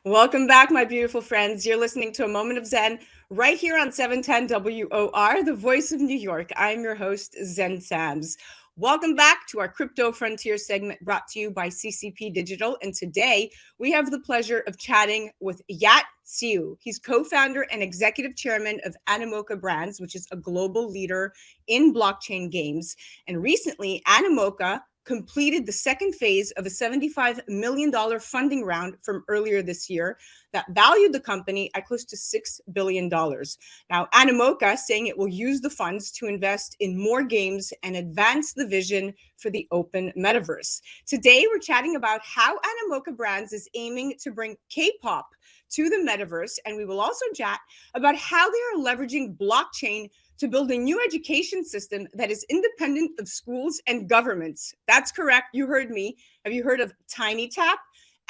Welcome back, my beautiful friends. You're listening to A Moment of Zen right here on 710 WOR, the voice of New York. I'm your host, Zen Sams. Welcome back to our Crypto Frontier segment brought to you by CCP Digital. And today we have the pleasure of chatting with Yat Siu. He's co-founder and executive chairman of Animoca Brands, which is a global leader in blockchain games. And recently, Animoca completed the second phase of a $75 million funding round from earlier this year that valued the company at close to $6 billion. Now, Animoca is saying it will use the funds to invest in more games and advance the vision for the open metaverse. Today, we're chatting about how Animoca Brands is aiming to bring K-pop to the metaverse, and we will also chat about how they are leveraging blockchain to build a new education system that is independent of schools and governments. That's correct. You heard me. Have you heard of TinyTap?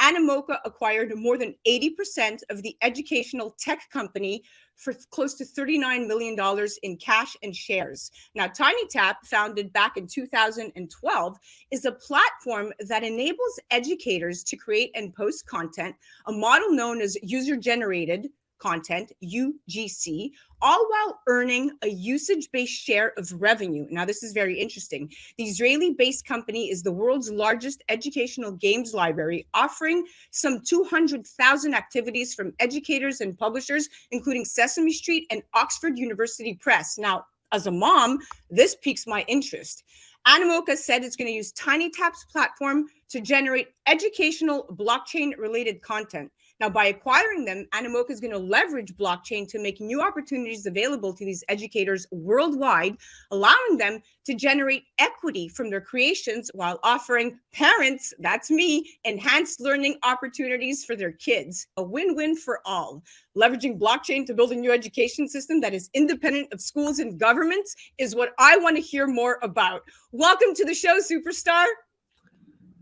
Animoca acquired more than 80% of the educational tech company for close to $39 million in cash and shares. Now, TinyTap, founded back in 2012, is a platform that enables educators to create and post content, a model known as user-generated content, UGC, all while earning a usage-based share of revenue. Now, this is very interesting. The Israeli-based company is the world's largest educational games library, offering some 200,000 activities from educators and publishers, including Sesame Street and Oxford University Press. Now, as a mom, this piques my interest. Animoca said it's going to use TinyTap's platform to generate educational blockchain-related content. Now, by acquiring them, Animoca is going to leverage blockchain to make new opportunities available to these educators worldwide, allowing them to generate equity from their creations while offering parents, that's me, enhanced learning opportunities for their kids. A win-win for all. Leveraging blockchain to build a new education system that is independent of schools and governments is what I want to hear more about. Welcome to the show, superstar.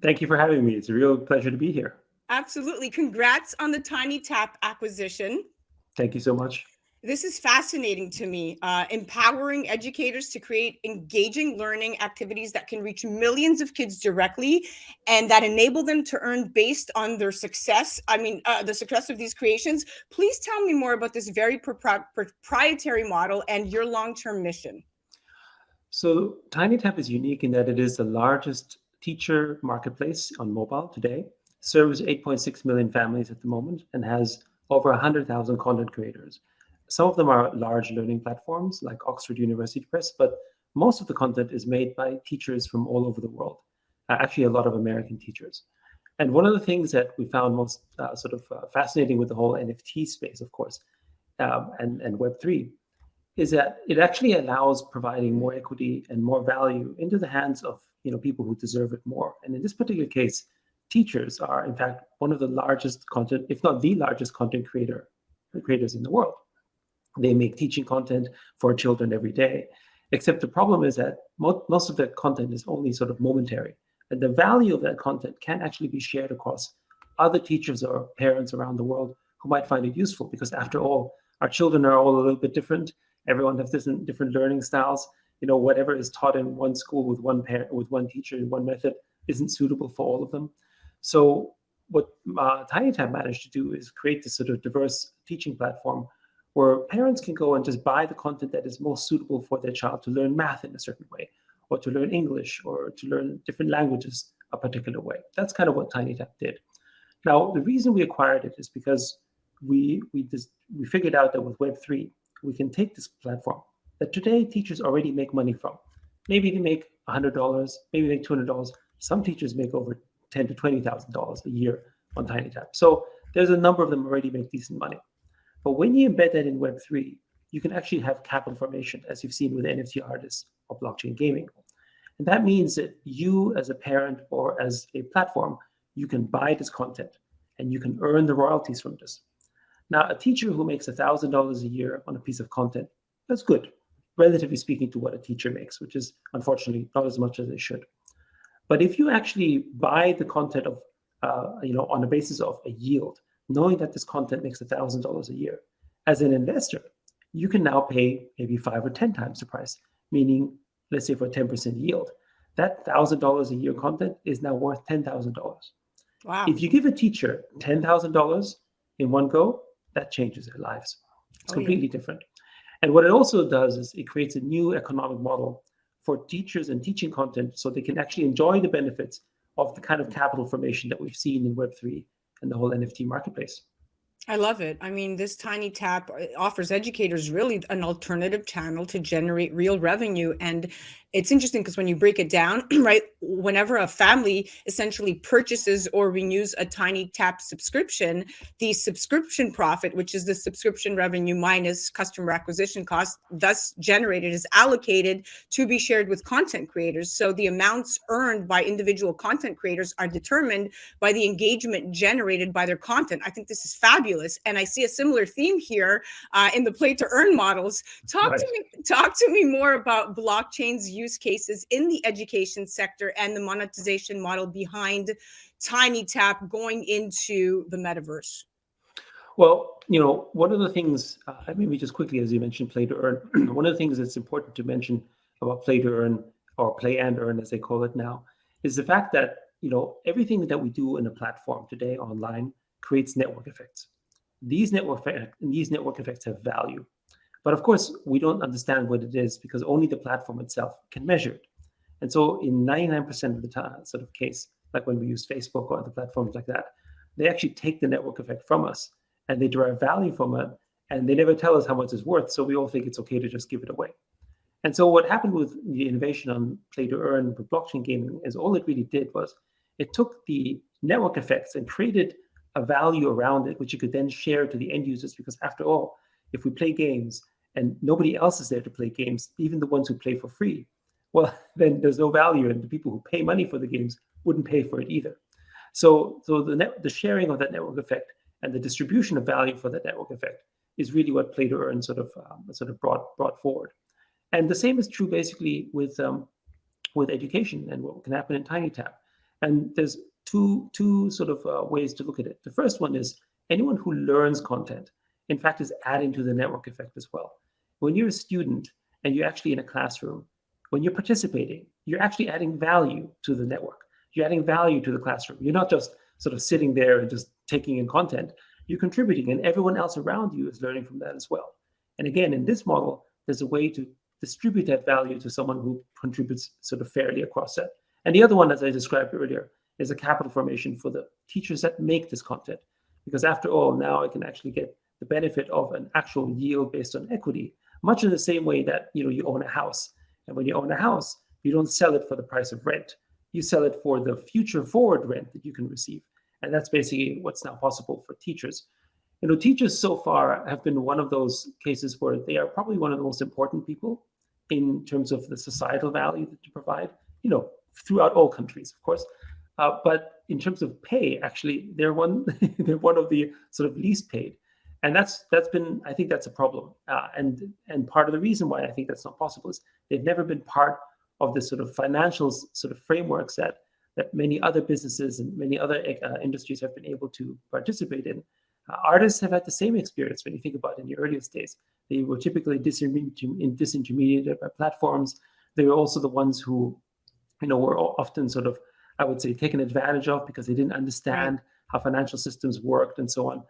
Thank you for having me. It's a real pleasure to be here. Absolutely. Congrats on the TinyTap acquisition. Thank you so much. This is fascinating to me. Empowering educators to create engaging learning activities that can reach millions of kids directly and that enable them to earn based on their success. The success of these creations. Please tell me more about this very proprietary model and your long-term mission. So TinyTap is unique in that it is the largest teacher marketplace on mobile today, serves 8.6 million families at the moment, and has over 100,000 content creators. Some of them are large learning platforms like Oxford University Press, but most of the content is made by teachers from all over the world, actually a lot of American teachers. And one of the things that we found most fascinating with the whole NFT space, of course, and Web3, is that it actually allows providing more equity and more value into the hands of people who deserve it more. And in this particular case, teachers are, in fact, one of the largest content, if not the largest content creators in the world. They make teaching content for children every day, except the problem is that most of that content is only sort of momentary. And the value of that content can actually be shared across other teachers or parents around the world who might find it useful, because after all, our children are all a little bit different. Everyone has different learning styles. Whatever is taught in one school with one parent, with one teacher, in one method isn't suitable for all of them. So what TinyTap managed to do is create this sort of diverse teaching platform where parents can go and just buy the content that is most suitable for their child to learn math in a certain way, or to learn English, or to learn different languages a particular way. That's kind of what TinyTap did. Now, the reason we acquired it is because we figured out that with Web3, we can take this platform that today teachers already make money from. Maybe they make $100, maybe they make $200. Some teachers make over $10,000 to $20,000 a year on TinyTap. So there's a number of them already make decent money. But when you embed that in Web3, you can actually have capital formation, as you've seen with NFT artists or blockchain gaming. And that means that you, as a parent or as a platform, you can buy this content and you can earn the royalties from this. Now, a teacher who makes $1,000 a year on a piece of content, that's good, relatively speaking to what a teacher makes, which is unfortunately not as much as they should. But if you actually buy the content of, on the basis of a yield, knowing that this content makes $1,000 a year, as an investor, you can now pay maybe 5 or 10 times the price, meaning, let's say for a 10% yield, that $1,000 a year content is now worth $10,000. Wow. If you give a teacher $10,000 in one go, that changes their lives. It's Oh, yeah. completely different. And what it also does is it creates a new economic model for teachers and teaching content so they can actually enjoy the benefits of the kind of capital formation that we've seen in Web3 and the whole NFT marketplace. I love it. I mean, this TinyTap offers educators really an alternative channel to generate real revenue. And it's interesting because when you break it down, right, whenever a family essentially purchases or renews a TinyTap subscription, the subscription profit, which is the subscription revenue minus customer acquisition cost, thus generated, is allocated to be shared with content creators. So the amounts earned by individual content creators are determined by the engagement generated by their content. I think this is fabulous, and I see a similar theme here in the play to earn models. Right. Talk to me more about blockchain's use cases in the education sector and the monetization model behind TinyTap going into the metaverse. Well, one of the things, maybe just quickly, as you mentioned, play to earn, one of the things that's important to mention about play to earn, or play and earn, as they call it now, is the fact that, everything that we do in a platform today online creates network effects. These network effects have value. But of course, we don't understand what it is because only the platform itself can measure it. And so in 99% of the time, sort of case, like when we use Facebook or other platforms like that, they actually take the network effect from us and they derive value from it. And they never tell us how much it's worth. So we all think it's okay to just give it away. And so what happened with the innovation on play to earn with blockchain gaming is all it really did was it took the network effects and created a value around it, which you could then share to the end users. Because after all, if we play games and nobody else is there to play games, even the ones who play for free, well, then there's no value, and the people who pay money for the games wouldn't pay for it either. So the sharing of that network effect and the distribution of value for that network effect is really what play to earn sort of brought forward. And the same is true basically with education and what can happen in TinyTap. And there's two sort of ways to look at it. The first one is anyone who learns content, in fact, is adding to the network effect as well. When you're a student and you're actually in a classroom, when you're participating, you're actually adding value to the network. You're adding value to the classroom. You're not just sort of sitting there and just taking in content. You're contributing, and everyone else around you is learning from that as well. And again, in this model, there's a way to distribute that value to someone who contributes sort of fairly across that. And the other one, as I described earlier, is a capital formation for the teachers that make this content. Because after all, now I can actually get the benefit of an actual yield based on equity, much in the same way that you own a house. And when you own a house, you don't sell it for the price of rent. You sell it for the future forward rent that you can receive. And that's basically what's now possible for teachers. Teachers so far have been one of those cases where they are probably one of the most important people in terms of the societal value that you provide, throughout all countries, of course. But in terms of pay, actually, they're one of the sort of least paid. And that's been, I think that's a problem. And part of the reason why I think that's not possible is they've never been part of the sort of financial sort of frameworks that many other businesses and many other industries have been able to participate in. Artists have had the same experience when you think about it in the earliest days. They were typically disintermediated by platforms. They were also the ones who, were often sort of, I would say, taken advantage of because they didn't understand how financial systems worked and so on.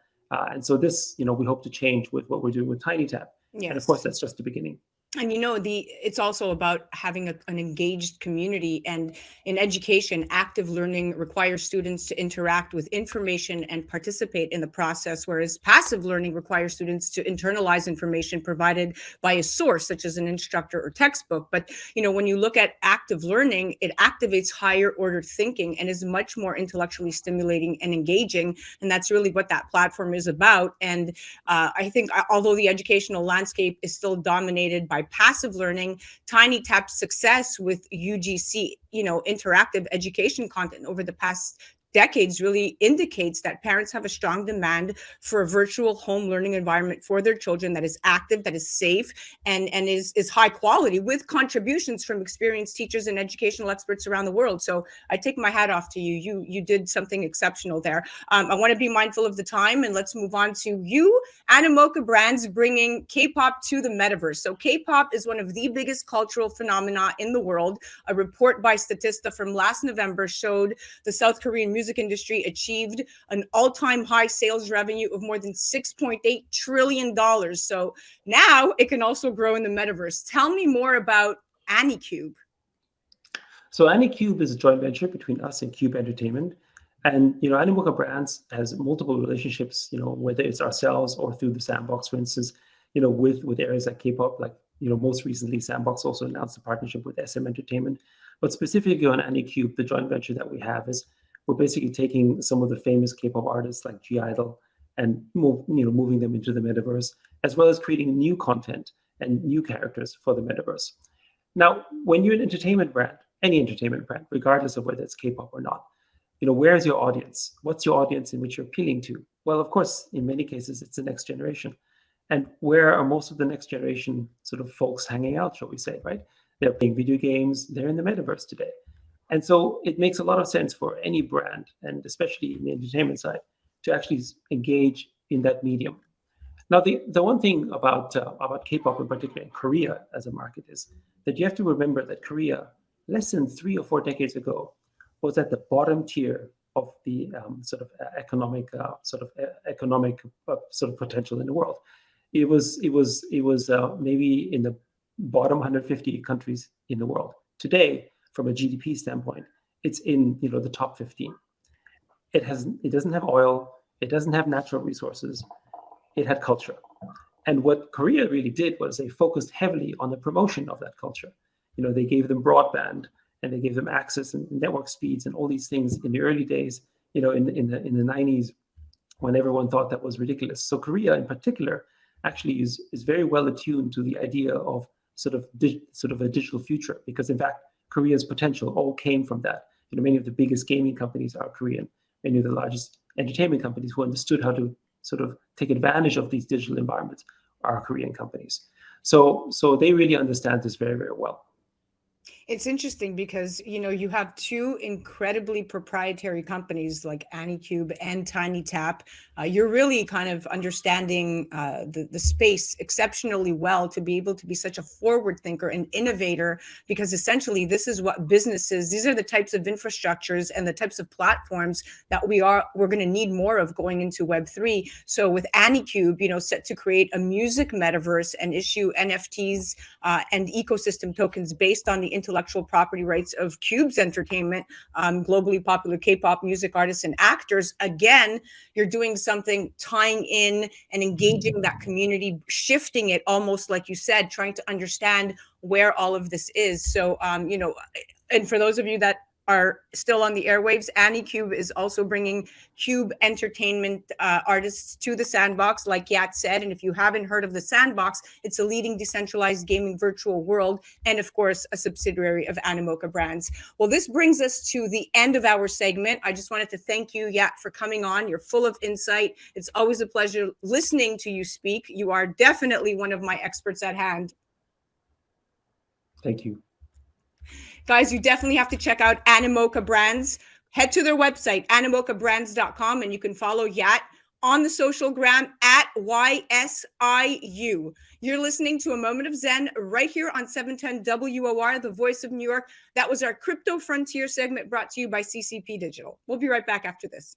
And so this, we hope to change with what we're doing with TinyTap. Yes. And of course, that's just the beginning. And it's also about having an engaged community. And in education, active learning requires students to interact with information and participate in the process, whereas passive learning requires students to internalize information provided by a source, such as an instructor or textbook. But when you look at active learning, it activates higher order thinking and is much more intellectually stimulating and engaging. And that's really what that platform is about. And I think although the educational landscape is still dominated by passive learning, TinyTap's success with UGC, interactive education content over the past decades really indicates that parents have a strong demand for a virtual home learning environment for their children that is active, that is safe, and is high quality, with contributions from experienced teachers and educational experts around the world. So I take my hat off to you. You did something exceptional there. I want to be mindful of the time, and let's move on to you, Animoca Brands, bringing K-pop to the metaverse. So K-pop is one of the biggest cultural phenomena in the world. A report by Statista from last November showed the South Korean music music industry achieved an all-time high sales revenue of more than $6.8 trillion. So now it can also grow in the metaverse. Tell me more about Anycube. So Anycube is a joint venture between us and Cube Entertainment. And Animoca Brands has multiple relationships, whether it's ourselves or through the Sandbox, for instance, with areas like K-pop, like most recently Sandbox also announced a partnership with SM Entertainment. But specifically on Anycube, the joint venture that we have is we're basically taking some of the famous K-pop artists like G-Idol and moving them into the metaverse, as well as creating new content and new characters for the metaverse. Now, when you're an entertainment brand, any entertainment brand, regardless of whether it's K-pop or not, where's your audience? What's your audience in which you're appealing to? Well, of course, in many cases, it's the next generation. And where are most of the next generation sort of folks hanging out, shall we say, right? They're playing video games, they're in the metaverse today. And so it makes a lot of sense for any brand, and especially in the entertainment side, to actually engage in that medium. Now, the one thing about K-pop in particular, in Korea as a market, is that you have to remember that Korea, less than 3 or 4 decades ago, was at the bottom tier of the economic potential in the world. It was maybe in the bottom 150 countries in the world. Today, from a GDP standpoint, it's in the top 15. It doesn't have oil. It doesn't have natural resources. It had culture. And what Korea really did was they focused heavily on the promotion of that culture. They gave them broadband, and they gave them access and network speeds and all these things in the early days, in the 90s, when everyone thought that was ridiculous. So Korea in particular actually is very well attuned to the idea of sort of a digital future, because in fact, Korea's potential all came from that. Many of the biggest gaming companies are Korean. Many of the largest entertainment companies who understood how to sort of take advantage of these digital environments are Korean companies. So they really understand this very, very well. It's interesting because, you have two incredibly proprietary companies like Anycube and TinyTap. You're really kind of understanding the space exceptionally well to be able to be such a forward thinker and innovator, because essentially this is what these are the types of infrastructures and the types of platforms that we're going to need more of going into Web3. So with Anycube, set to create a music metaverse and issue NFTs and ecosystem tokens based on the intellectual property rights of Cube's entertainment, globally popular K-pop music artists and actors. Again, you're doing something tying in and engaging that community, shifting it almost like you said, trying to understand where all of this is. So, and for those of you that are still on the airwaves, Anycube is also bringing Cube entertainment artists to the Sandbox, like Yat said. And if you haven't heard of the Sandbox, it's a leading decentralized gaming virtual world, and of course, a subsidiary of Animoca Brands. Well, this brings us to the end of our segment. I just wanted to thank you, Yat, for coming on. You're full of insight. It's always a pleasure listening to you speak. You are definitely one of my experts at hand. Thank you. Guys, you definitely have to check out Animoca Brands. Head to their website, animocabrands.com, and you can follow Yat on the social gram at YSIU. You're listening to A Moment of Zen right here on 710 WOR, the voice of New York. That was our Crypto Frontier segment brought to you by CCP Digital. We'll be right back after this.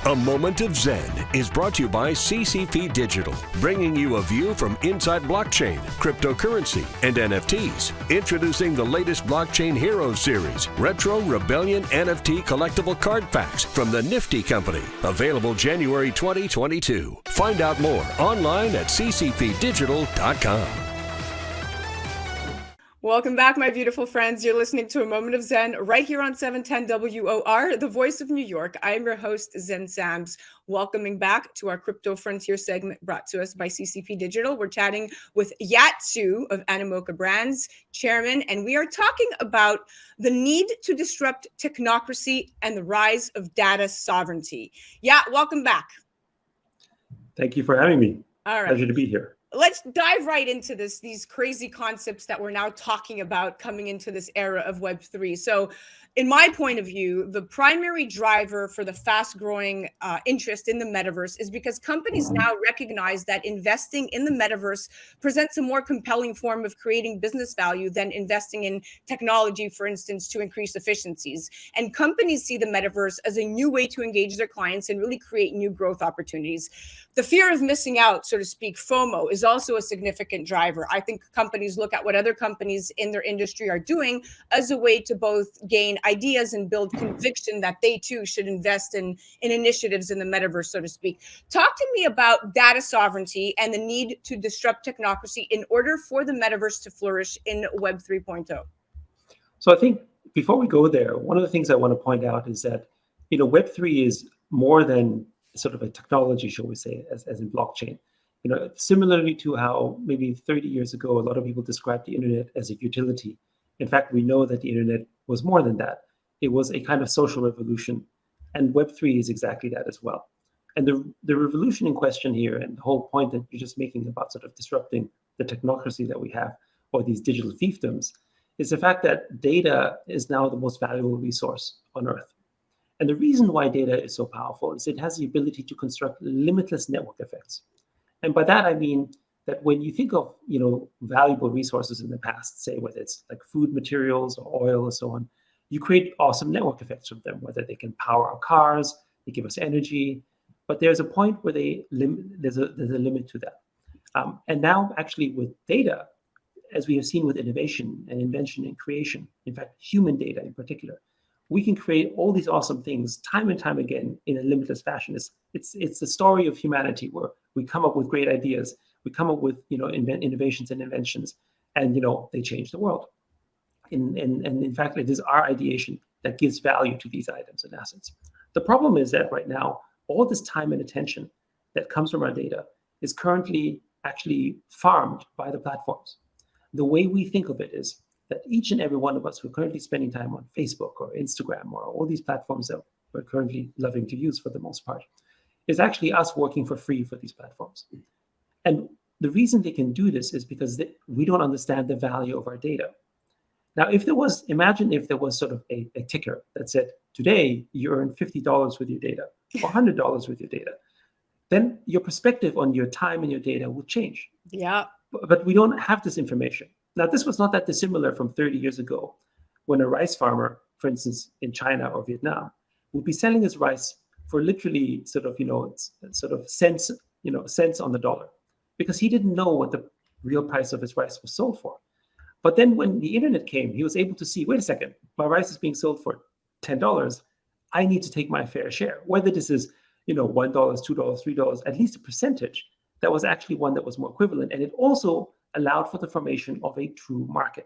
A Moment of Zen is brought to you by CCP Digital, bringing you a view from inside blockchain, cryptocurrency, and NFTs. Introducing the latest Blockchain Heroes series, Retro Rebellion NFT collectible card packs from the Nifty Company. Available January 2022. Find out more online at ccpdigital.com. Welcome back, my beautiful friends. You're listening to A Moment of Zen right here on 710 WOR, the voice of New York. I am your host, Zen Sams. Welcoming back to our Crypto Frontier segment brought to us by CCP Digital. We're chatting with Yat Siu of Animoca Brands, chairman, and we are talking about the need to disrupt technocracy and the rise of data sovereignty. Yat, welcome back. Thank you for having me. All right. Pleasure to be here. let's dive right into these crazy concepts that we're now talking about coming into this era of Web3. So in my point of view, the primary driver for the fast growing interest in the metaverse is because companies now recognize that investing in the metaverse presents a more compelling form of creating business value than investing in technology, for instance, to increase efficiencies. And companies see the metaverse as a new way to engage their clients and really create new growth opportunities. The fear of missing out, so to speak, FOMO, is also a significant driver. I think companies look at what other companies in their industry are doing as a way to both gain ideas and build conviction that they too should invest in initiatives in the metaverse, so to speak. Talk to me about data sovereignty and the need to disrupt technocracy in order for the metaverse to flourish in Web 3.0. So I think before we go there, one of the things I want to point out is that, Web3 is more than sort of a technology, shall we say, as in blockchain. Similarly to how maybe 30 years ago, a lot of people described the internet as a utility. In fact, we know that the internet was more than that. It was a kind of social revolution, and Web3 is exactly that as well. And the revolution in question here, and the whole point that you're just making about sort of disrupting the technocracy that we have, or these digital fiefdoms, is the fact that data is now the most valuable resource on Earth. And the reason why data is so powerful is it has the ability to construct limitless network effects. And by that, I mean that when you think of, valuable resources in the past, say whether it's like food materials or oil or so on, you create awesome network effects from them, whether they can power our cars, they give us energy, but there's a point where there's a limit to that. And now actually with data, as we have seen with innovation and invention and creation, in fact, human data in particular, we can create all these awesome things time and time again in a limitless fashion. It's the story of humanity where we come up with great ideas, we come up with innovations and inventions, and they change the world. And in fact, it is our ideation that gives value to these items and assets. The problem is that right now, all this time and attention that comes from our data is currently actually farmed by the platforms. The way we think of it is that each and every one of us who are currently spending time on Facebook or Instagram or all these platforms that we're currently loving to use for the most part, is actually us working for free for these platforms. And the reason they can do this is because we don't understand the value of our data. Now, imagine if there was sort of a ticker that said, today you earn $50 with your data or $100 with your data, then your perspective on your time and your data would change. Yeah. But we don't have this information. Now, this was not that dissimilar from 30 years ago when a rice farmer, for instance, in China or Vietnam, would be selling his rice for literally sort of cents on the dollar, because he didn't know what the real price of his rice was sold for. But then when the internet came, he was able to see, wait a second, my rice is being sold for $10. I need to take my fair share, whether this is $1, $2, $3, at least a percentage. That was actually one that was more equivalent. And it also allowed for the formation of a true market,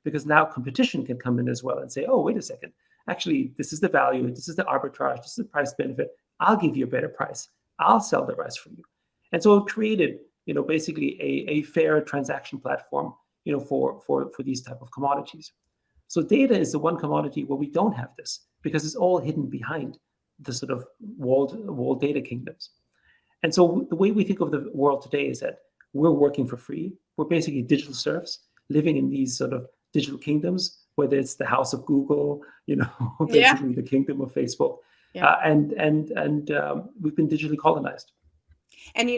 because now competition can come in as well and say, oh, wait a second, actually, this is the value, this is the arbitrage, this is the price benefit. I'll give you a better price. I'll sell the rest from you. And so it created, basically a fair transaction platform, for these type of commodities. So data is the one commodity where we don't have this, because it's all hidden behind the sort of walled data kingdoms. And so the way we think of the world today is that we're working for free. We're basically digital serfs living in these sort of digital kingdoms, whether it's the house of Google, basically the kingdom of Facebook, and we've been digitally colonized. And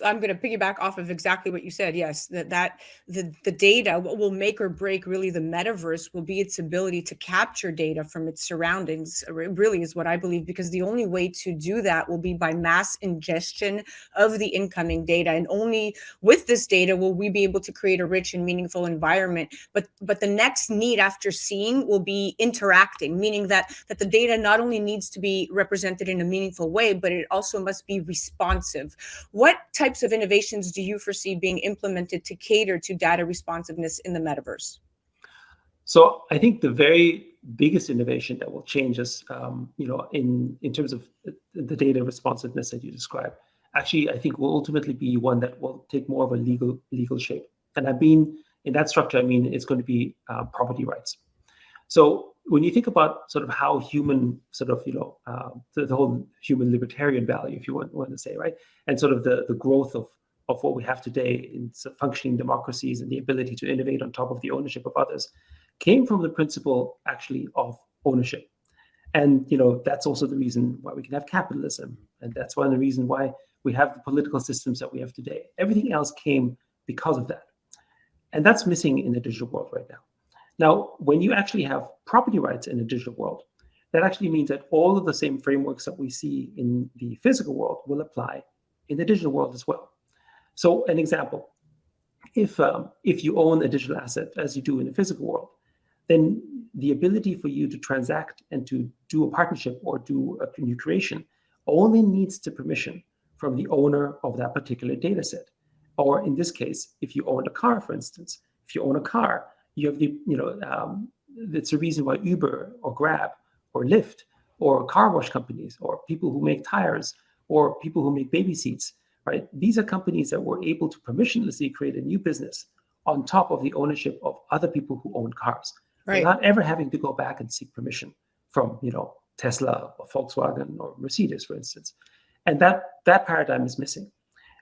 I'm going to piggyback off of exactly what you said. Yes, that the data, what will make or break really the metaverse will be its ability to capture data from its surroundings. It really is what I believe, because the only way to do that will be by mass ingestion of the incoming data. And only with this data will we be able to create a rich and meaningful environment. But the next need after seeing will be interacting, meaning that the data not only needs to be represented in a meaningful way, but it also must be responsive. What types of innovations do you foresee being implemented to cater to data responsiveness in the metaverse? So I think the very biggest innovation that will change us, in terms of the data responsiveness that you described, actually, I think will ultimately be one that will take more of a legal shape. And in that structure, it's going to be property rights. So when you think about sort of how human sort of, the whole human libertarian value, if you want to say, right, and sort of the growth of of what we have today in functioning democracies and the ability to innovate on top of the ownership of others came from the principle actually of ownership. And that's also the reason why we can have capitalism, and that's one of the reasons why we have the political systems that we have today. Everything else came because of that, and that's missing in the digital world right now. Now, when you actually have property rights in the digital world, that actually means that all of the same frameworks that we see in the physical world will apply in the digital world as well. So, an example: if you own a digital asset as you do in the physical world, then the ability for you to transact and to do a partnership or do a new creation only needs the permission from the owner of that particular data set. Or in this case, if you own a car, for instance, if you own a car, you have that's the reason why Uber or Grab or Lyft or car wash companies or people who make tires or people who make baby seats, right? These are companies that were able to permissionlessly create a new business on top of the ownership of other people who own cars, Right. without ever having to go back and seek permission from, Tesla or Volkswagen or Mercedes, for instance. And that paradigm is missing.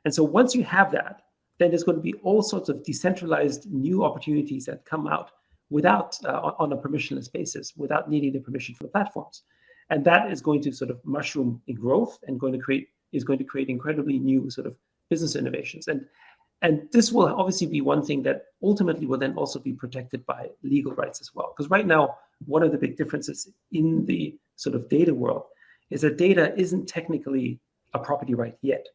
And so once you have that, then there's going to be all sorts of decentralized new opportunities that come out without on a permissionless basis, without needing the permission from the platforms. And that is going to sort of mushroom in growth and is going to create incredibly new sort of business innovations. And this will obviously be one thing that ultimately will then also be protected by legal rights as well. Because right now, one of the big differences in the sort of data world is that data isn't technically a property right yet.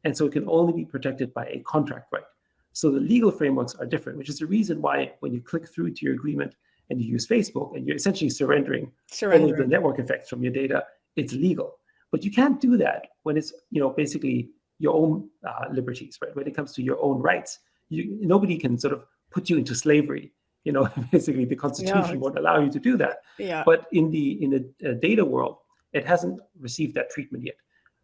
And so it can only be protected by a contract right. So the legal frameworks are different, which is the reason why when you click through to your agreement and you use Facebook and you're essentially surrendering all of the network effects from your data, it's legal. But you can't do that when it's basically your own liberties, right? When it comes to your own rights, nobody can sort of put you into slavery. Basically the Constitution won't allow you to do that. Yeah. But in the data world, it hasn't received that treatment yet.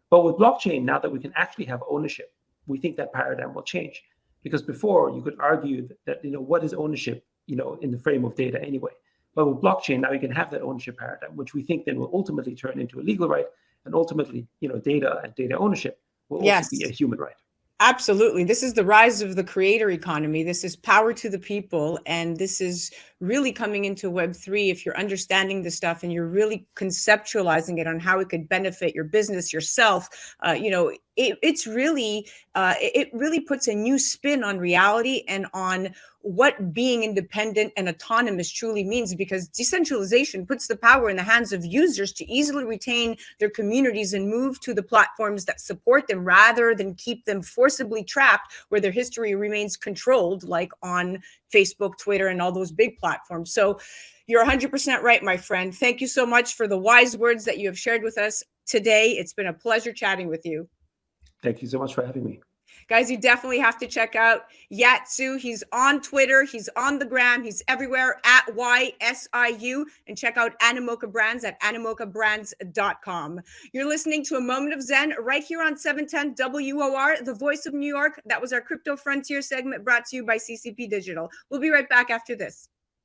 But with blockchain, now that we can actually have ownership, we think that paradigm will change. Because before you could argue that what is ownership, in the frame of data anyway. But with blockchain, now you can have that ownership paradigm, which we think then will ultimately turn into a legal right, and ultimately, data and data ownership will also be a human right. Absolutely. This is the rise of the creator economy. This is power to the people. And this is really coming into Web3. If you're understanding this stuff and you're really conceptualizing it on how it could benefit your business, yourself, it really puts a new spin on reality and on what being independent and autonomous truly means, because decentralization puts the power in the hands of users to easily retain their communities and move to the platforms that support them rather than keep them forcibly trapped where their history remains controlled, like on Facebook, Twitter, and all those big platforms. So you're 100% right, my friend. Thank you so much for the wise words that you have shared with us today. It's been a pleasure chatting with you. Thank you so much for having me. Guys, you definitely have to check out Yat Siu. He's on Twitter. He's on the gram. He's everywhere at YSIU. And check out Animoca Brands at animocabrands.com. You're listening to A Moment of Zen right here on 710 WOR, the voice of New York. That was our Crypto Frontier segment brought to you by CCP Digital. We'll be right back after this.